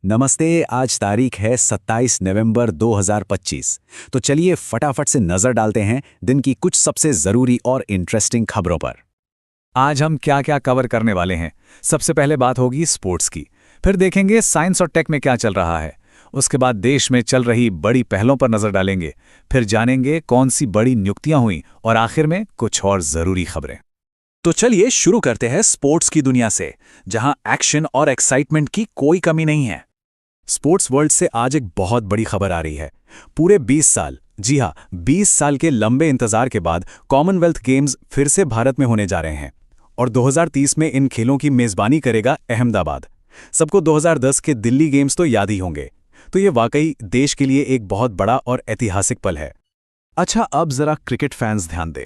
नमस्ते। आज तारीख है 27 नवंबर 2025। तो चलिए फटाफट से नजर डालते हैं दिन की कुछ सबसे जरूरी और इंटरेस्टिंग खबरों पर। आज हम क्या क्या कवर करने वाले हैं। सबसे पहले बात होगी स्पोर्ट्स की, फिर देखेंगे साइंस और टेक में क्या चल रहा है। उसके बाद देश में चल रही बड़ी पहलों पर नजर डालेंगे, फिर जानेंगे कौन सी बड़ी नियुक्तियां हुई और आखिर में कुछ और जरूरी खबरें। तो चलिए शुरू करते हैं स्पोर्ट्स की दुनिया से, जहां एक्शन और एक्साइटमेंट की कोई कमी नहीं है। स्पोर्ट्स वर्ल्ड से आज एक बहुत बड़ी खबर आ रही है। पूरे 20 साल, जी हाँ 20 साल के लंबे इंतजार के बाद कॉमनवेल्थ गेम्स फिर से भारत में होने जा रहे हैं और 2030 में इन खेलों की मेजबानी करेगा अहमदाबाद। सबको 2010 के दिल्ली गेम्स तो याद ही होंगे। तो ये वाकई देश के लिए एक बहुत बड़ा और ऐतिहासिक पल है। अच्छा, अब जरा क्रिकेट फैंस ध्यान दें।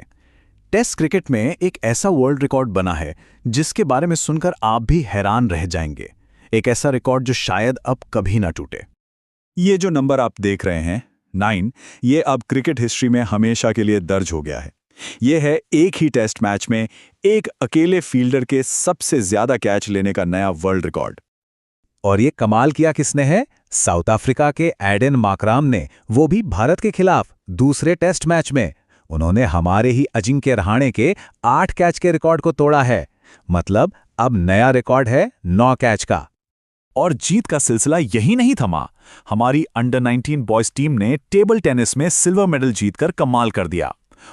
टेस्ट क्रिकेट में एक ऐसा वर्ल्ड रिकॉर्ड बना है जिसके बारे में सुनकर आप भी हैरान रह जाएंगे। एक ऐसा रिकॉर्ड जो शायद अब कभी ना टूटे। ये जो नंबर आप देख रहे हैं 9, ये अब क्रिकेट हिस्ट्री में हमेशा के लिए दर्ज हो गया है। ये है एक ही टेस्ट मैच में एक अकेले फील्डर के सबसे ज्यादा कैच लेने का नया वर्ल्ड रिकॉर्ड। और ये कमाल किया किसने है? साउथ अफ्रीका के एडन माकराम ने, वो भी भारत के खिलाफ दूसरे टेस्ट मैच में। उन्होंने हमारे ही अजिंक्य रहाणे के 8 कैच के रिकॉर्ड को तोड़ा है। मतलब अब नया रिकॉर्ड है 9 कैच का। और जीत का सिलसिला यही नहीं थमा। हमारी अंडर 19 बॉयज टीम ने टेबल टेनिस में सिल्वर मेडल जीतकर कमाल कर दिया।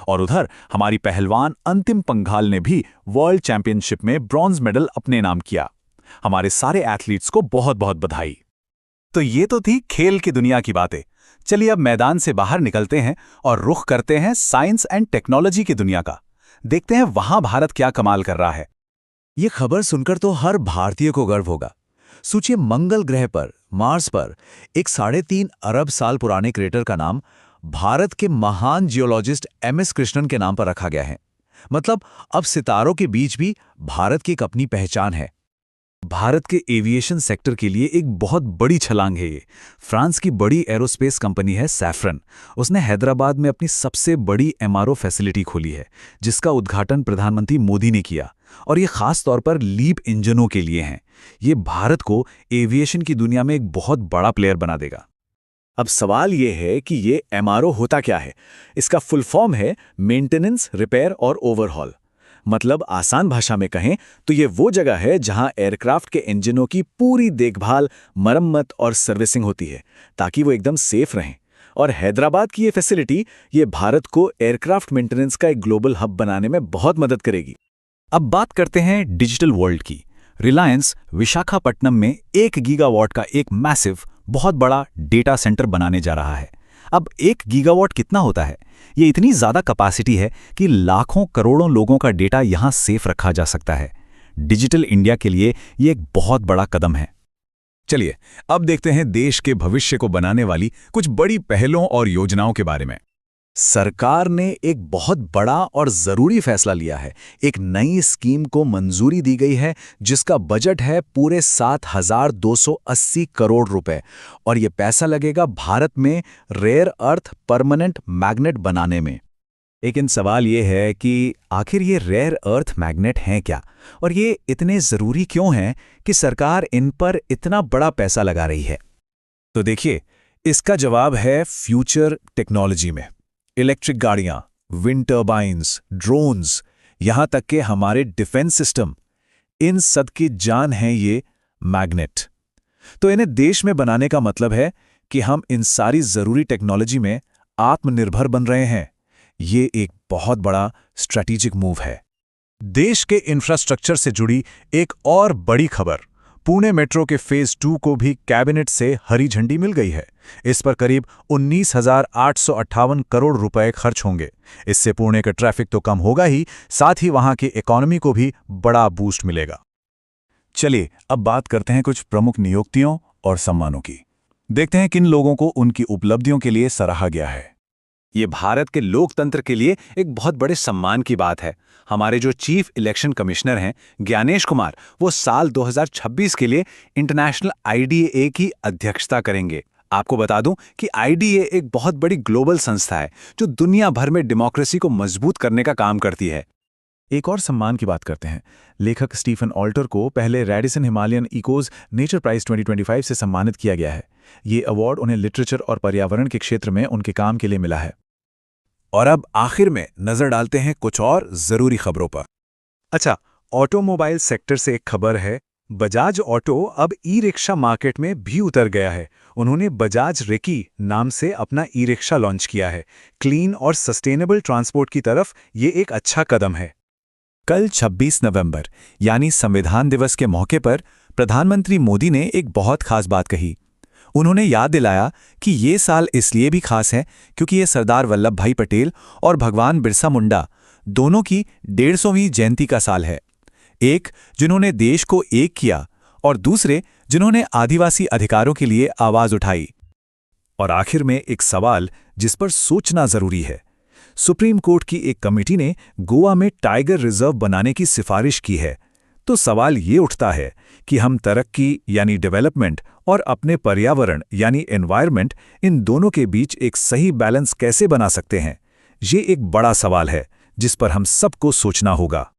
और उधर हमारी पहलवान अंतिम पंघाल ने भी वर्ल्ड चैंपियनशिप में ब्रॉन्ज मेडल अपने नाम किया। हमारे सारे एथलीट्स को बहुत बहुत बधाई। तो ये तो थी खेल की दुनिया की बातें। चलिए अब मैदान से बाहर निकलते हैं और रुख करते हैं साइंस एंड टेक्नोलॉजी की दुनिया का। देखते हैं वहां भारत क्या कमाल कर रहा है। ये खबर सुनकर तो हर भारतीय को गर्व होगा। सोचिए, मंगल ग्रह पर, मार्स पर एक 3.5 अरब साल पुराने क्रेटर का नाम भारत के महान जियोलॉजिस्ट MS कृष्णन के नाम पर रखा गया है। मतलब अब सितारों के बीच भी भारत की एक अपनी पहचान है। भारत के एविएशन सेक्टर के लिए एक बहुत बड़ी छलांग है ये। फ्रांस की बड़ी एरोस्पेस कंपनी है सैफ्रन। उसने हैदराबाद में अपनी सबसे बड़ी MRO फैसिलिटी खोली है, जिसका उद्घाटन प्रधानमंत्री मोदी ने किया। और ये खास तौर पर लीप इंजनों के लिए हैं। ये भारत को एविएशन की दुनिया में एक बहुत बड़ा प्लेयर बना देगा। अब सवाल ये है कि ये MRO होता क्या है? इसका फुल फॉर्म है मेंटेनेंस, रिपेयर और ओवरहॉल। मतलब आसान भाषा में कहें तो ये वो जगह है जहां एयरक्राफ्ट के इंजनों की पूरी देखभाल, मरम्मत और सर्विसिंग होती है, ताकि वो एकदम सेफ रहें। और हैदराबाद की ये फैसिलिटी ये भारत को एयरक्राफ्ट मेंटेनेंस का एक ग्लोबल हब बनाने में बहुत मदद करेगी। अब बात करते हैं डिजिटल वर्ल्ड की। रिलायंस विशाखापट्टनम में 1 गीगावाट का एक मैसिव, बहुत बड़ा डेटा सेंटर बनाने जा रहा है। अब 1 गीगावाट कितना होता है? ये इतनी ज़्यादा कैपेसिटी है कि लाखों करोड़ों लोगों का डेटा यहाँ सेफ रखा जा सकता है। डिजिटल इंडिया के लिए ये एक बहुत बड़ा कदम है। चलिए अब देखते हैं देश के भविष्य को बनाने वाली कुछ बड़ी पहलों और योजनाओं के बारे में। सरकार ने एक बहुत बड़ा और जरूरी फैसला लिया है। एक नई स्कीम को मंजूरी दी गई है जिसका बजट है पूरे 7,280 करोड़ रुपए। और ये पैसा लगेगा भारत में रेयर अर्थ परमानेंट मैग्नेट बनाने में। लेकिन सवाल ये है कि आखिर ये रेयर अर्थ मैग्नेट हैं क्या, और ये इतने जरूरी क्यों हैं कि सरकार इन पर इतना बड़ा पैसा लगा रही है? तो देखिए, इसका जवाब है फ्यूचर टेक्नोलॉजी में। इलेक्ट्रिक गाड़ियां, विंड टर्बाइन्स, ड्रोन्स, यहां तक के हमारे डिफेंस सिस्टम, इन सब की जान है ये मैग्नेट। तो इन्हें देश में बनाने का मतलब है कि हम इन सारी जरूरी टेक्नोलॉजी में आत्मनिर्भर बन रहे हैं। ये एक बहुत बड़ा स्ट्रैटेजिक मूव है। देश के इंफ्रास्ट्रक्चर से जुड़ी एक और बड़ी खबर। पुणे मेट्रो के फेज 2 को भी कैबिनेट से हरी झंडी मिल गई है। इस पर करीब 19,858 करोड़ रुपए खर्च होंगे। इससे पुणे का ट्रैफिक तो कम होगा ही, साथ ही वहां की इकोनॉमी को भी बड़ा बूस्ट मिलेगा। चलिए अब बात करते हैं कुछ प्रमुख नियुक्तियों और सम्मानों की। देखते हैं किन लोगों को उनकी उपलब्धियों के लिए सराहा गया है। ये भारत के लोकतंत्र के लिए एक बहुत बड़े सम्मान की बात है। हमारे जो चीफ इलेक्शन कमिश्नर हैं ज्ञानेश कुमार, वो साल 2026 के लिए इंटरनेशनल IDA की अध्यक्षता करेंगे। आपको बता दूं कि IDA एक बहुत बड़ी ग्लोबल संस्था है जो दुनिया भर में डेमोक्रेसी को मजबूत करने का काम करती है। एक और सम्मान की बात करते हैं। लेखक स्टीफन ऑल्टर को पहले Radisson Himalayan Echoes Nature Prize 2025 से सम्मानित किया गया है। ये अवार्ड उन्हें लिटरेचर और पर्यावरण के क्षेत्र में उनके काम के लिए मिला है। और अब आखिर में नजर डालते हैं कुछ और जरूरी खबरों पर। अच्छा, ऑटोमोबाइल सेक्टर से एक खबर है। बजाज ऑटो अब ई-रिक्शा मार्केट में भी उतर गया है। उन्होंने बजाज रेकी नाम से अपना ई-रिक्शा लॉन्च किया है। क्लीन और सस्टेनेबल ट्रांसपोर्ट की तरफ ये एक अच्छा कदम है। कल 26 नवंबर यानी संविधान दिवस के मौके पर प्रधानमंत्री मोदी ने एक बहुत खास बात कही। उन्होंने याद दिलाया कि ये साल इसलिए भी खास है क्योंकि ये सरदार वल्लभ भाई पटेल और भगवान बिरसा मुंडा दोनों की 150वीं जयंती का साल है। एक जिन्होंने देश को एक किया और दूसरे जिन्होंने आदिवासी अधिकारों के लिए आवाज उठाई। और आखिर में एक सवाल जिस पर सोचना जरूरी है। सुप्रीम कोर्ट की एक कमेटी ने गोवा में टाइगर रिजर्व बनाने की सिफारिश की है। तो सवाल ये उठता है कि हम तरक्की यानी डेवलपमेंट और अपने पर्यावरण यानी एनवायरनमेंट, इन दोनों के बीच एक सही बैलेंस कैसे बना सकते हैं? ये एक बड़ा सवाल है जिस पर हम सबको सोचना होगा।